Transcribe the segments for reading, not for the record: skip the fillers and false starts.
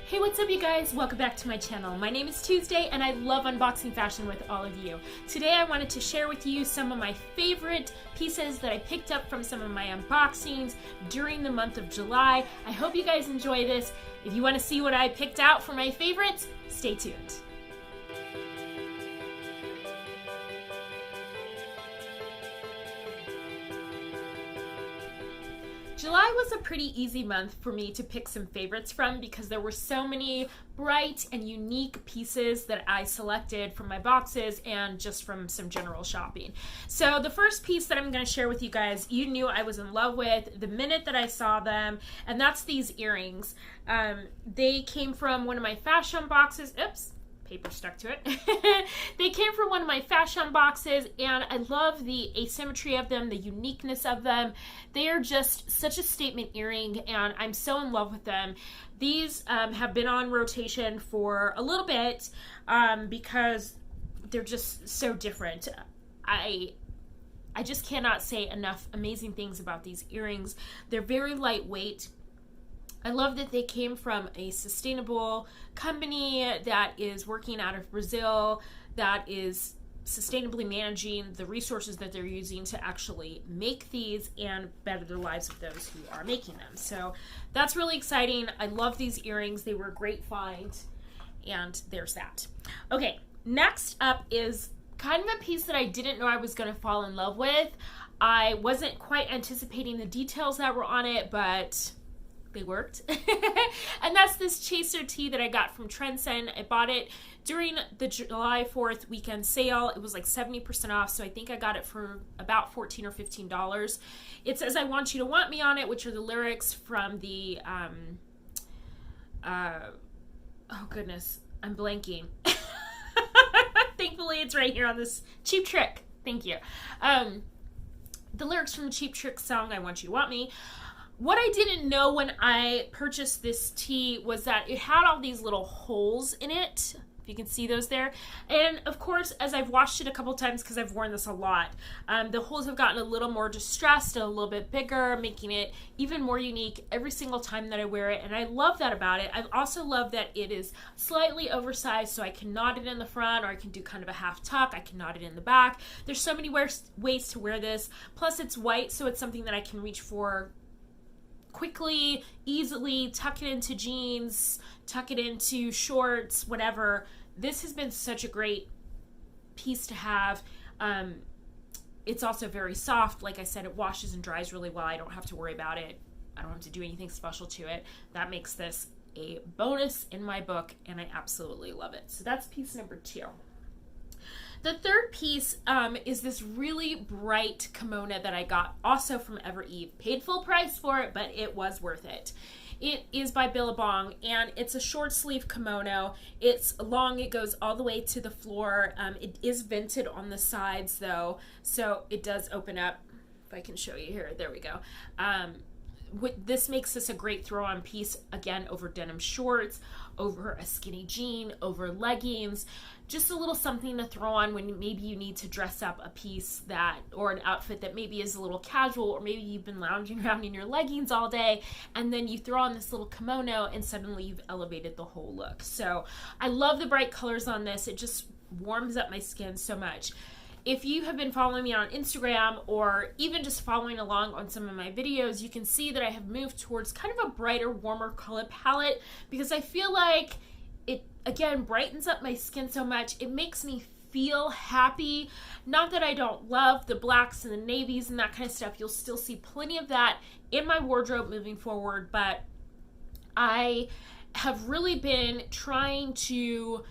Hey, what's up you guys? Welcome back to my channel. My name is Tuesday and I love unboxing fashion with all of you. Today I wanted to share with you some of my favorite pieces that I picked up from some of my unboxings during the month of July. I hope you guys enjoy this. If you want to see what I picked out for my favorites, stay tuned. July was a pretty easy month for me to pick some favorites from because there were so many bright and unique pieces that I selected from my boxes and just from some general shopping. So the first piece that I'm going to share with you guys, you knew I was in love with the minute that I saw them, and that's these earrings. They came from one of my fashion boxes. Oops. Paper stuck to it. They came from one of my fashion boxes and I love the asymmetry of them, the uniqueness of them. They are just such a statement earring and I'm so in love with them. These have been on rotation for a little bit because they're just so different. I just cannot say enough amazing things about these earrings. They're very lightweight. I love that they came from a sustainable company that is working out of Brazil, that is sustainably managing the resources that they're using to actually make these and better the lives of those who are making them. So that's really exciting. I love these earrings. They were a great find. And there's that. Okay, next up is kind of a piece that I didn't know I was going to fall in love with. I wasn't quite anticipating the details that were on it, but they worked. And that's this chaser tee that I got from Trendsend. I bought it during the July 4th weekend sale. It was like 70% off, so I think I got it for about $14 or $15. It says I want you to want me on it, which are the lyrics from the oh goodness, I'm blanking. Thankfully it's right here on this Cheap Trick. Thank you. The lyrics from the Cheap Trick song, I Want You to Want Me. What I didn't know when I purchased this tee was that it had all these little holes in it. If you can see those there. And of course, as I've washed it a couple times because I've worn this a lot, the holes have gotten a little more distressed and a little bit bigger, making it even more unique every single time that I wear it. And I love that about it. I also love that it is slightly oversized, so I can knot it in the front, or I can do kind of a half tuck. I can knot it in the back. There's so many ways to wear this. Plus it's white, so it's something that I can reach for quickly, easily, tuck it into jeans, tuck it into shorts, whatever. This has been such a great piece to have. It's also very soft. Like I said, it washes and dries really well. I don't have to worry about it. I don't have to do anything special to it. That makes this a bonus in my book, and I absolutely love it. So that's piece number 2. The third piece is this really bright kimono that I got also from evereve. Paid full price for it, but it was worth it. It is by Billabong, and it's a short sleeve kimono. It's long, it goes all the way to the floor. It is vented on the sides though, so it does open up. If I can show you here, there we go. This makes this a great throw-on piece, again, over denim shorts, over a skinny jean, over leggings, just a little something to throw on when maybe you need to dress up a piece that, or an outfit that maybe is a little casual, or maybe you've been lounging around in your leggings all day, and then you throw on this little kimono and suddenly you've elevated the whole look. So I love the bright colors on this. It just warms up my skin so much. If you have been following me on Instagram or even just following along on some of my videos, you can see that I have moved towards kind of a brighter, warmer color palette because I feel like it, again, brightens up my skin so much. It makes me feel happy. Not that I don't love the blacks and the navies and that kind of stuff. You'll still see plenty of that in my wardrobe moving forward, but I have really been trying to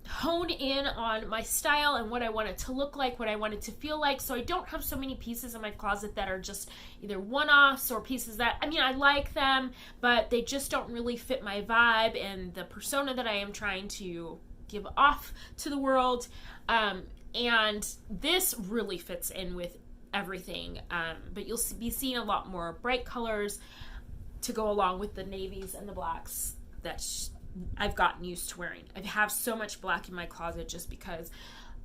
hone in on my style and what I want it to look like, what I want it to feel like, so I don't have so many pieces in my closet that are just either one-offs or pieces that, I mean, I like them, but they just don't really fit my vibe and the persona that I am trying to give off to the world. And this really fits in with everything, but you'll be seeing a lot more bright colors to go along with the navies and the blacks that I've gotten used to wearing. I have so much black in my closet just because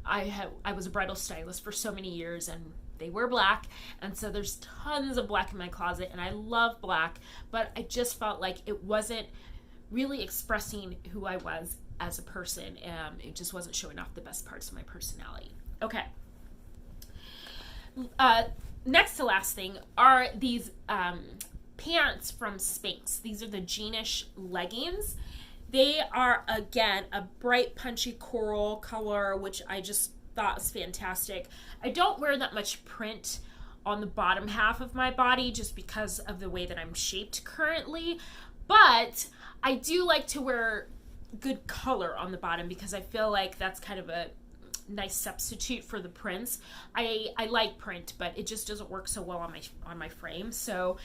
I was a bridal stylist for so many years and they were black, and so there's tons of black in my closet and I love black, but I just felt like it wasn't really expressing who I was as a person. It just wasn't showing off the best parts of my personality. Okay. Next to last thing are these pants from Spanx. These are the jeanish leggings. They are, again, a bright punchy coral color, which I just thought was fantastic. I don't wear that much print on the bottom half of my body just because of the way that I'm shaped currently, but I do like to wear good color on the bottom because I feel like that's kind of a nice substitute for the prints. I like print, but it just doesn't work so well on my frame. So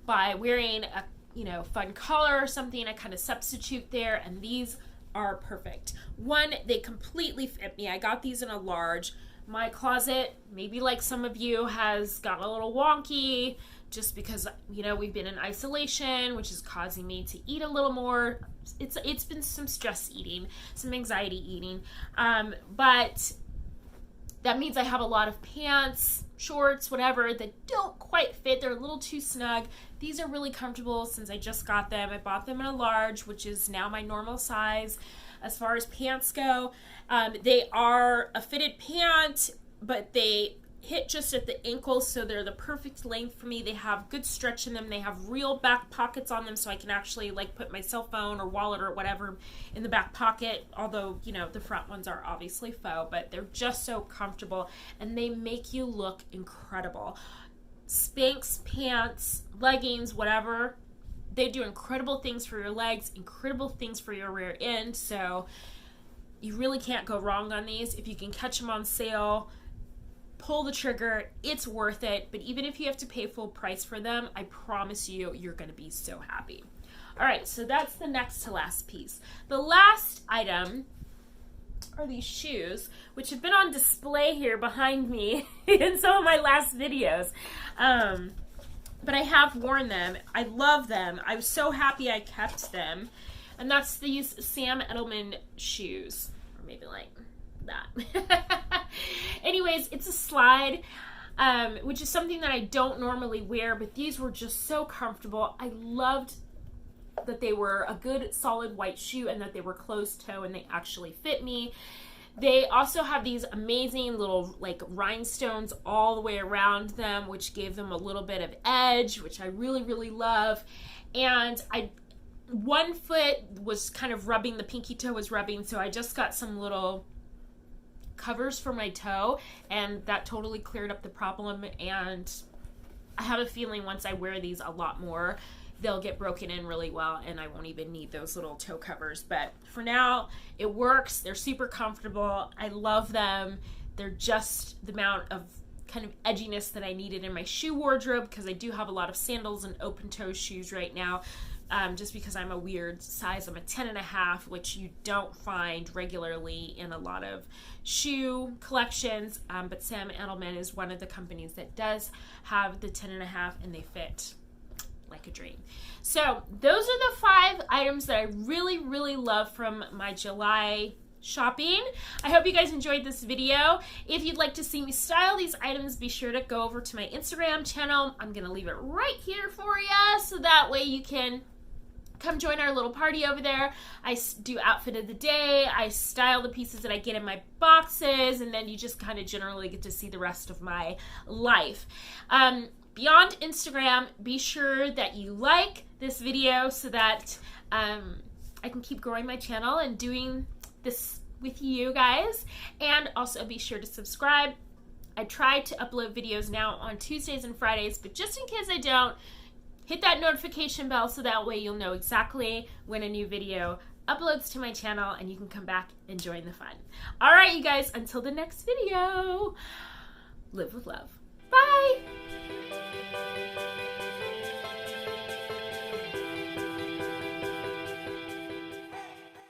by wearing a fun color or something, I kind of substitute there, and these are perfect. One, they completely fit me. I got these in a large. My closet, maybe like some of you, has gotten a little wonky just because, we've been in isolation, which is causing me to eat a little more. It's been some stress eating, some anxiety eating, but that means I have a lot of pants, shorts, whatever, that don't quite fit. They're a little too snug. These are really comfortable since I just got them. I bought them in a large, which is now my normal size. As far as pants go, they are a fitted pant, but they hit just at the ankles, so they're the perfect length for me. They have good stretch in them. They have real back pockets on them, so I can actually put my cell phone or wallet or whatever in the back pocket, although the front ones are obviously faux, but they're just so comfortable and they make you look incredible. Spanx pants, leggings, whatever, they do incredible things for your legs, incredible things for your rear end, so you really can't go wrong on these. If you can catch them on sale, pull the trigger. It's worth it. But even if you have to pay full price for them, I promise you, you're going to be so happy. All right, so that's the next to last piece. The last item are these shoes, which have been on display here behind me in some of my last videos. But I have worn them. I love them. I was so happy I kept them. And that's these Sam Edelman shoes. Or maybe like that. Anyways, it's a slide, which is something that I don't normally wear, but these were just so comfortable. I loved that they were a good solid white shoe and that they were closed toe and they actually fit me. They also have these amazing little rhinestones all the way around them, which gave them a little bit of edge, which I really, really love. And one foot was kind of rubbing, the pinky toe was rubbing, so I just got some little covers for my toe, and that totally cleared up the problem. And I have a feeling once I wear these a lot more, they'll get broken in really well and I won't even need those little toe covers. But for now, it works. They're super comfortable. I love them. They're just the amount of kind of edginess that I needed in my shoe wardrobe, because I do have a lot of sandals and open toe shoes right now. Just because I'm a weird size. I'm a 10.5, which you don't find regularly in a lot of shoe collections. But Sam Edelman is one of the companies that does have the 10.5, and they fit like a dream. So those are the 5 items that I really, really love from my July shopping. I hope you guys enjoyed this video. If you'd like to see me style these items, be sure to go over to my Instagram channel. I'm gonna leave it right here for you, so that way you can come join our little party over there. I do outfit of the day, I style the pieces that I get in my boxes, and then you just kind of generally get to see the rest of my life. Beyond Instagram, be sure that you like this video so that I can keep growing my channel and doing this with you guys. And also be sure to subscribe. I try to upload videos now on Tuesdays and Fridays, but just in case I don't, hit that notification bell so that way you'll know exactly when a new video uploads to my channel and you can come back and join the fun. All right, you guys, until the next video, live with love.